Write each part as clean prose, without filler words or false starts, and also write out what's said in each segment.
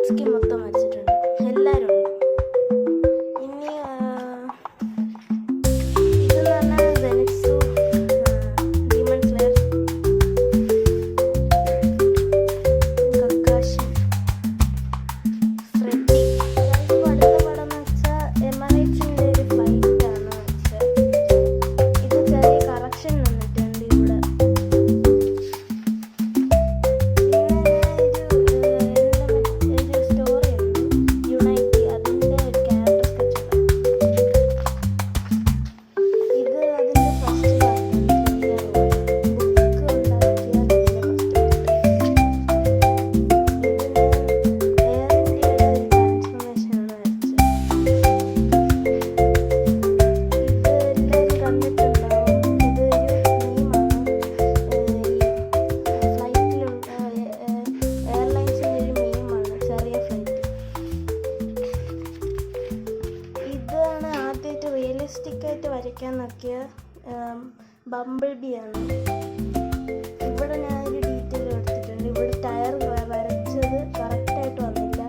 Skin മൊത്തം വരച്ചിട്ടുണ്ട്. എല്ലാവരും ഉണ്ട്. ഇനി ഇതെന്ന് പറഞ്ഞാൽ സെനിറ്റ്സു, ഡീമൺ സ്ലെയർ, കക്കാഷി, ഫ്രെഡി. ഇപ്പോൾ അടുത്ത പടം എന്ന് വെച്ചാൽ എമറേറ്റ്സിൻ്റെ ഒരു ഫൈറ്റാണ് വെച്ചാൽ ഇത് ചെറിയ കറക്ഷൻ വന്നിട്ടുണ്ട് ഇവിടെ. റിയലിസ്റ്റിക്കായിട്ട് വരയ്ക്കാൻ നോക്കിയ ബംബിൾ ബി ആണ്. ഇവിടെ ഞാനൊരു ഡീറ്റെയിൽ എടുത്തിട്ടുണ്ട്. ഇവിടെ ടയർ വരച്ചത് കറക്റ്റായിട്ട് വന്നില്ല,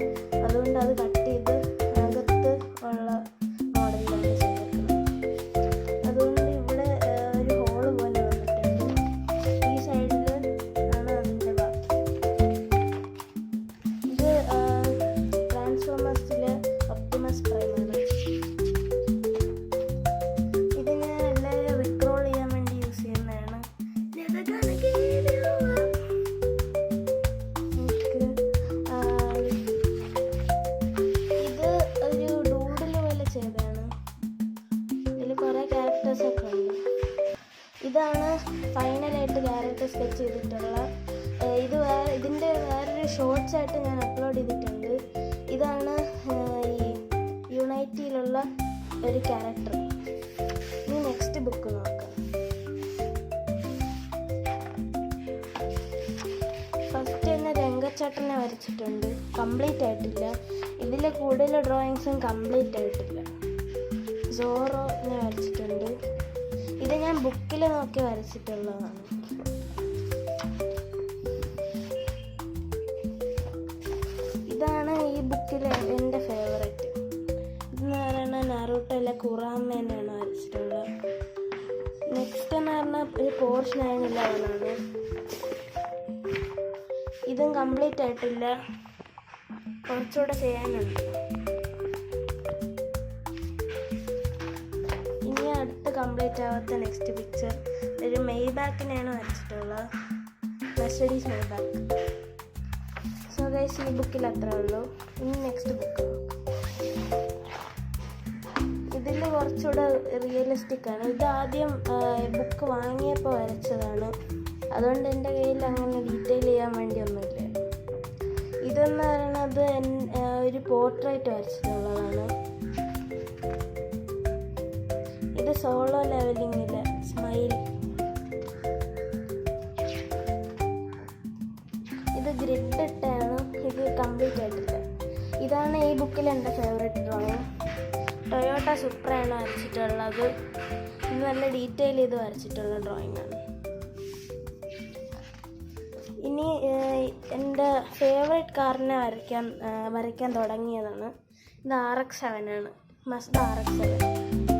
അതുകൊണ്ട് അത് കട്ട് ചെയ്ത് അകത്ത് ഉള്ള മോഡലിലാണ് ചെയ്തിരിക്കുന്നത്. അതുകൊണ്ട് ഇവിടെ ഒരു ഹോള് പോലെ വന്നിട്ടുണ്ട്. ഈ സൈഡിൽ ആണ് അതിൻ്റെ ബാക്കി. ഇത് ട്രാൻസ്ഫോമേഴ്സിലെ ഒപ്റ്റിമസ് പ്രൈമാണ്. ഇതാണ് ഫൈനലായിട്ട് ക്യാരക്ടർ സ്കെച്ച് ചെയ്തിട്ടുള്ള ഇതിൻ്റെ വേറൊരു ഷോർട്സ് ആയിട്ട് ഞാൻ അപ്ലോഡ് ചെയ്തിട്ടുണ്ട്. ഇതാണ് ഈ യുണൈറ്റിയിലുള്ള ഒരു ക്യാരക്ടർ. ഇനി നെക്സ്റ്റ് ബുക്ക് നോക്കാം. ഫസ്റ്റ് തന്നെ രംഗച്ചേട്ടനെ വരച്ചിട്ടുണ്ട്. കംപ്ലീറ്റ് ആയിട്ടില്ല. ഇതിലെ കൂടുതൽ ഡ്രോയിങ്സും കംപ്ലീറ്റ് ആയിട്ടില്ല. സോറോനെ വരച്ചിട്ടുണ്ട്. ഇത് ഞാൻ ബുക്കിൽ നോക്കി വരച്ചിട്ടുള്ളതാണ്. ഇതാണ് ഈ ബുക്കിലെ എൻ്റെ ഫേവറേറ്റ്. ഇതെന്ന് പറയുന്നത് നറൂട്ടോയിലെ കുറാമേനെയാണ് വരച്ചിട്ടുള്ളത്. നെക്സ്റ്റ് എന്ന് പറഞ്ഞാൽ ഒരു പോർഷൻ 9/11 ഇതും കംപ്ലീറ്റ് ആയിട്ടില്ല, കുറച്ചുകൂടെ ചെയ്യാനുണ്ട്. കംപ്ലീറ്റ് ആവാത്ത നെക്സ്റ്റ് പിക്ചർ ഒരു മെയ്ബാക്കിനെയാണ് വരച്ചിട്ടുള്ളത്. Mercedes Maybach. സോ ഗൈസ്, ഈ ബുക്കിൽ അത്രേ ഉള്ളൂ. ഇനി നെക്സ്റ്റ് ബുക്ക്. ഇതിൽ കുറച്ചുകൂടെ റിയലിസ്റ്റിക് ആണ്. ഇത് ആദ്യം ബുക്ക് വാങ്ങിയപ്പോൾ വരച്ചതാണ്, അതുകൊണ്ട് എൻ്റെ കയ്യിൽ അങ്ങനെ ഡീറ്റെയിൽ ചെയ്യാൻ വേണ്ടി ഒന്നുമില്ല. ഇതെന്ന് പറയുന്നത് ഒരു പോർട്രേറ്റ് വരച്ചിട്ടുള്ളതാണ്. ഇത് സോളോ ലെവലിങ്ങിലെ സ്മൈൽ. ഇത് ഗ്രിഡ് ഇട്ടാണ്. ഇത് കംപ്ലീറ്റ് ആയിട്ടില്ല. ഇതാണ് ഈ ബുക്കിൽ എൻ്റെ ഫേവറേറ്റ് ഡ്രോയിങ്. ടൊയോട്ട സുപ്രയാണ് വരച്ചിട്ടുള്ളത്. ഇത് നല്ല ഡീറ്റെയിൽ ചെയ്ത് വരച്ചിട്ടുള്ള ഡ്രോയിങ് ആണ്. ഇനി എൻ്റെ ഫേവറേറ്റ് കാറിനെ വരയ്ക്കാൻ തുടങ്ങിയതാണ്. ഇത് RX-7 ആണ്. മസ്ത RX-7.